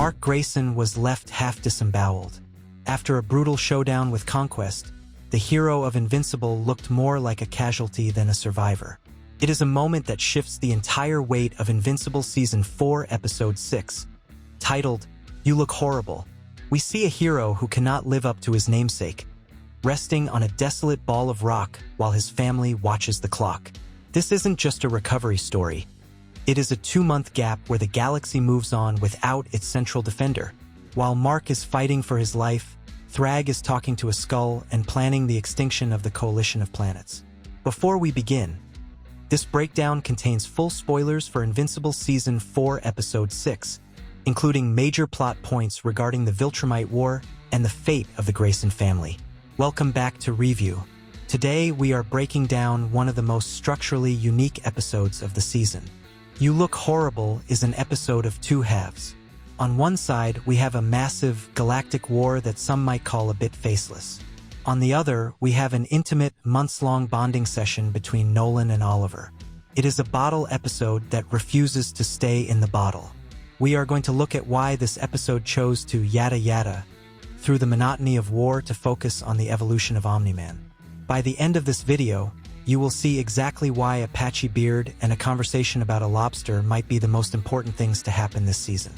Mark Grayson was left half disemboweled. After a brutal showdown with Conquest, the hero of Invincible looked more like a casualty than a survivor. It is a moment that shifts the entire weight of Invincible Season 4, Episode 6. Titled, "You Look Horrible," we see a hero who cannot live up to his namesake, resting on a desolate ball of rock while his family watches the clock. This isn't just a recovery story. It is a 2-month gap where the galaxy moves on without its central defender. While Mark is fighting for his life, Thragg is talking to a skull and planning the extinction of the coalition of planets. Before we begin, this breakdown contains full spoilers for Invincible Season 4, Episode 6, including major plot points regarding the Viltrumite War and the fate of the Grayson family. Welcome back to Review. Today we are breaking down one of the most structurally unique episodes of the season. You Look Horrible is an episode of two halves. On one side, we have a massive galactic war that some might call a bit faceless. On the other, we have an intimate, months-long bonding session between Nolan and Oliver. It is a bottle episode that refuses to stay in the bottle. We are going to look at why this episode chose to yada yada through the monotony of war to focus on the evolution of Omni-Man. By the end of this video, you will see exactly why a patchy beard and a conversation about a lobster might be the most important things to happen this season.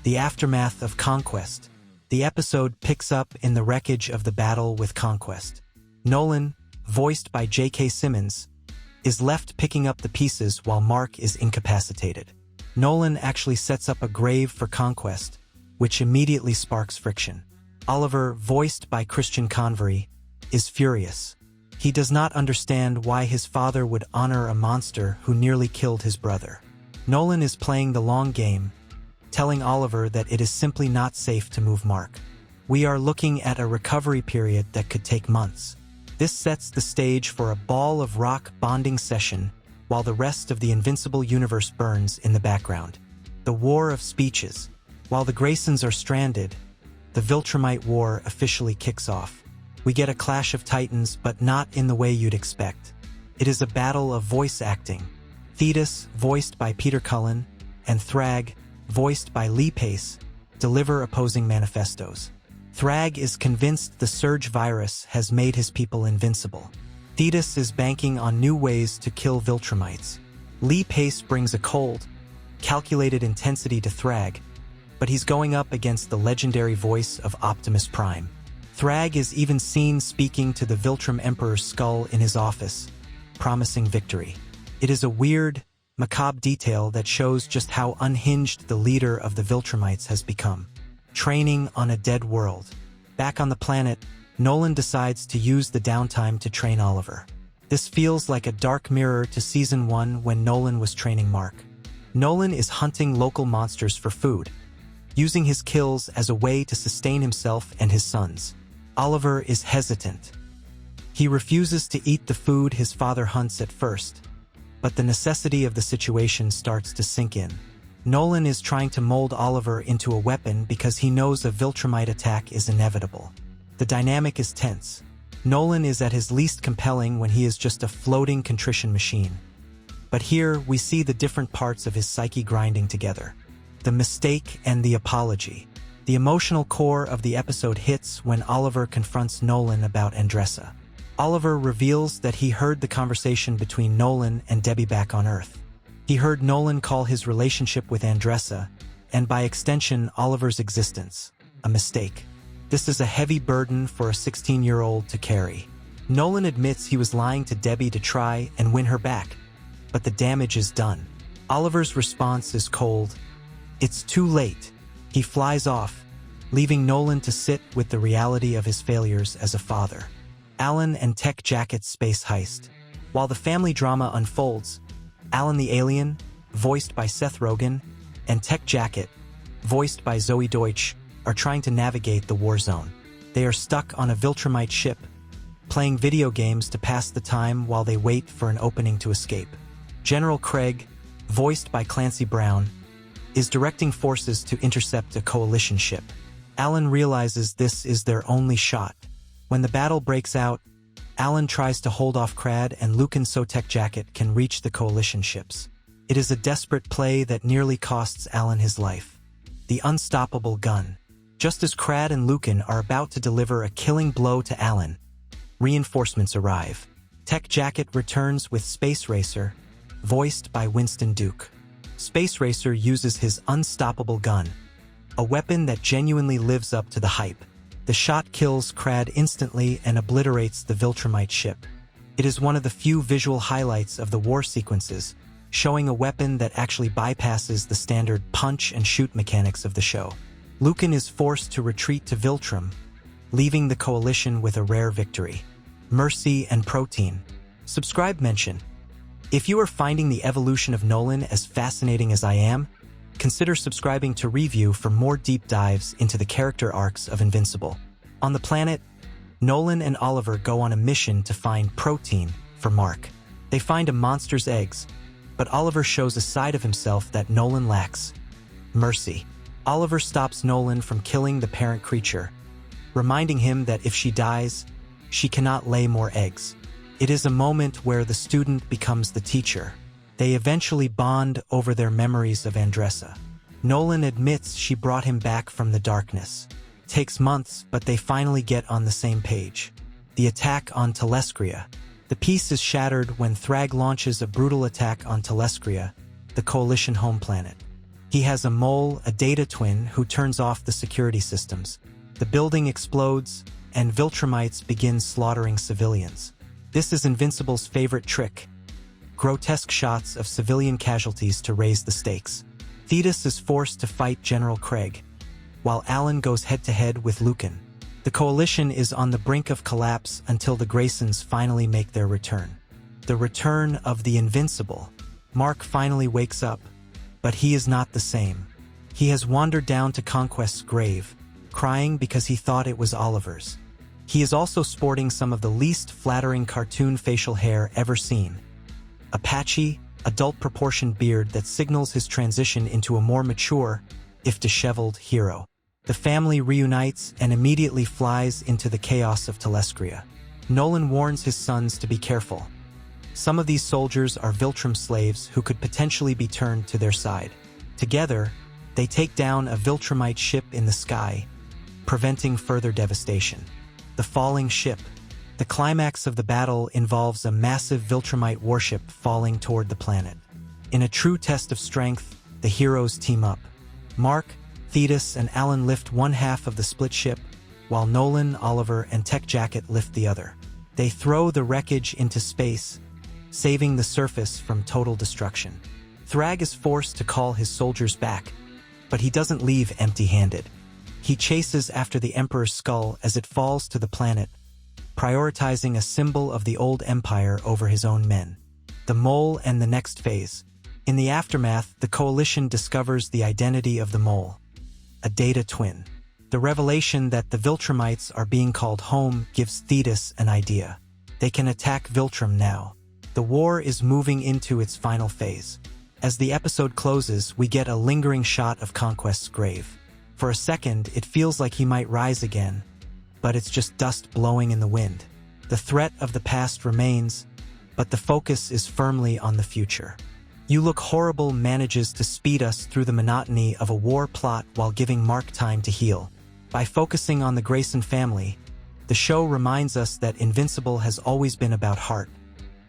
The aftermath of Conquest. The episode picks up in the wreckage of the battle with Conquest. Nolan, voiced by J.K. Simmons, is left picking up the pieces while Mark is incapacitated. Nolan actually sets up a grave for Conquest, which immediately sparks friction. Oliver, voiced by Christian Convery, is furious. He does not understand why his father would honor a monster who nearly killed his brother. Nolan is playing the long game, telling Oliver that it is simply not safe to move Mark. We are looking at a recovery period that could take months. This sets the stage for a ball of rock bonding session while the rest of the Invincible universe burns in the background. The War of Speeches. While the Graysons are stranded, the Viltrumite War officially kicks off. We get a clash of titans, but not in the way you'd expect. It is a battle of voice acting. Thaedus, voiced by Peter Cullen, and Thragg, voiced by Lee Pace, deliver opposing manifestos. Thragg is convinced the Surge virus has made his people invincible. Thaedus is banking on new ways to kill Viltrumites. Lee Pace brings a cold, calculated intensity to Thragg, but he's going up against the legendary voice of Optimus Prime. Thragg is even seen speaking to the Viltrum Emperor's skull in his office, promising victory. It is a weird, macabre detail that shows just how unhinged the leader of the Viltrumites has become. Training on a dead world. Back on the planet, Nolan decides to use the downtime to train Oliver. This feels like a dark mirror to Season 1 when Nolan was training Mark. Nolan is hunting local monsters for food, using his kills as a way to sustain himself and his sons. Oliver is hesitant. He refuses to eat the food his father hunts at first, but the necessity of the situation starts to sink in. Nolan is trying to mold Oliver into a weapon because he knows a Viltrumite attack is inevitable. The dynamic is tense. Nolan is at his least compelling when he is just a floating contrition machine. But here we see the different parts of his psyche grinding together. The mistake and the apology. The emotional core of the episode hits when Oliver confronts Nolan about Andressa. Oliver reveals that he heard the conversation between Nolan and Debbie back on Earth. He heard Nolan call his relationship with Andressa, and by extension Oliver's existence, a mistake. This is a heavy burden for a 16-year-old to carry. Nolan admits he was lying to Debbie to try and win her back, but the damage is done. Oliver's response is cold. It's too late. He flies off, leaving Nolan to sit with the reality of his failures as a father. Alan and Tech Jacket's space heist. While the family drama unfolds, Alan the alien, voiced by Seth Rogen, and Tech Jacket, voiced by Zoe Deutsch, are trying to navigate the war zone. They are stuck on a Viltrumite ship, playing video games to pass the time while they wait for an opening to escape. General Craig, voiced by Clancy Brown, is directing forces to intercept a coalition ship. Alan realizes this is their only shot. When the battle breaks out, Alan tries to hold off Crad and Lucan so Tech Jacket can reach the coalition ships. It is a desperate play that nearly costs Alan his life. the unstoppable gun. Just as Crad and Lucan are about to deliver a killing blow to Alan, reinforcements arrive. Tech Jacket returns with Space Racer, voiced by Winston Duke. Space Racer uses his unstoppable gun, a weapon that genuinely lives up to the hype. The shot kills Crad instantly and obliterates the Viltrumite ship. It is one of the few visual highlights of the war sequences, showing a weapon that actually bypasses the standard punch-and-shoot mechanics of the show. Lucan is forced to retreat to Viltrum, leaving the Coalition with a rare victory. Mercy and Protein. Subscribe mention. If you are finding the evolution of Nolan as fascinating as I am, consider subscribing to Review for more deep dives into the character arcs of Invincible. On the planet, Nolan and Oliver go on a mission to find Protein for Mark. They find a monster's eggs, but Oliver shows a side of himself that Nolan lacks: mercy. Oliver stops Nolan from killing the parent creature, reminding him that if she dies, she cannot lay more eggs. It is a moment where the student becomes the teacher. They eventually bond over their memories of Andressa. Nolan admits she brought him back from the darkness. It takes months, but they finally get on the same page. The attack on Talescria. The peace is shattered when Thragg launches a brutal attack on Talescria, the Coalition home planet. He has a mole, a data twin, who turns off the security systems. The building explodes, and Viltrumites begin slaughtering civilians. This is Invincible's favorite trick: grotesque shots of civilian casualties to raise the stakes. Thaedus is forced to fight General Craig, while Alan goes head-to-head with Lucan. The Coalition is on the brink of collapse until the Graysons finally make their return. The return of the Invincible. Mark finally wakes up, but he is not the same. He has wandered down to Conquest's grave, crying because he thought it was Oliver's. He is also sporting some of the least flattering cartoon facial hair ever seen: a patchy, adult-proportioned beard that signals his transition into a more mature, if disheveled, hero. The family reunites and immediately flies into the chaos of Talescria. Nolan warns his sons to be careful. Some of these soldiers are Viltrum slaves who could potentially be turned to their side. Together, they take down a Viltrumite ship in the sky, preventing further devastation. The falling ship. The climax of the battle involves a massive Viltrumite warship falling toward the planet. In a true test of strength, the heroes team up. Mark, Thaedus, and Alan lift one half of the split ship, while Nolan, Oliver, and Tech Jacket lift the other. They throw the wreckage into space, saving the surface from total destruction. Thragg is forced to call his soldiers back, but he doesn't leave empty-handed. He chases after the Emperor's skull as it falls to the planet, prioritizing a symbol of the old empire over his own men. The mole and the next phase. In the aftermath, the Coalition discovers the identity of the mole: a data twin. The revelation that the Viltrumites are being called home gives Thaedus an idea. They can attack Viltrum now. The war is moving into its final phase. As the episode closes, we get a lingering shot of Conquest's grave. For a second, it feels like he might rise again, but it's just dust blowing in the wind. The threat of the past remains, but the focus is firmly on the future. You Look Horrible manages to speed us through the monotony of a war plot while giving Mark time to heal. By focusing on the Grayson family, the show reminds us that Invincible has always been about heart,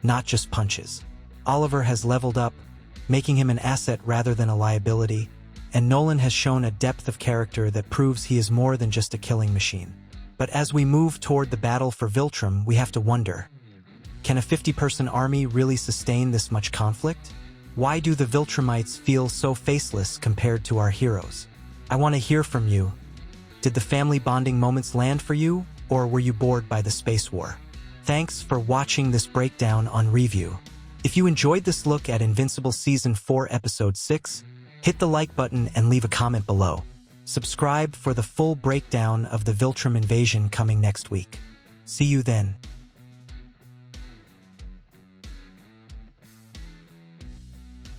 not just punches. Oliver has leveled up, making him an asset rather than a liability, and Nolan has shown a depth of character that proves he is more than just a killing machine. But as we move toward the battle for Viltrum, we have to wonder, can a 50-person army really sustain this much conflict? Why do the Viltrumites feel so faceless compared to our heroes? I want to hear from you. Did the family bonding moments land for you, or were you bored by the space war? Thanks for watching this breakdown on Review. If you enjoyed this look at Invincible Season 4 Episode 6, hit the like button and leave a comment below. Subscribe for the full breakdown of the Viltrum invasion coming next week. See you then.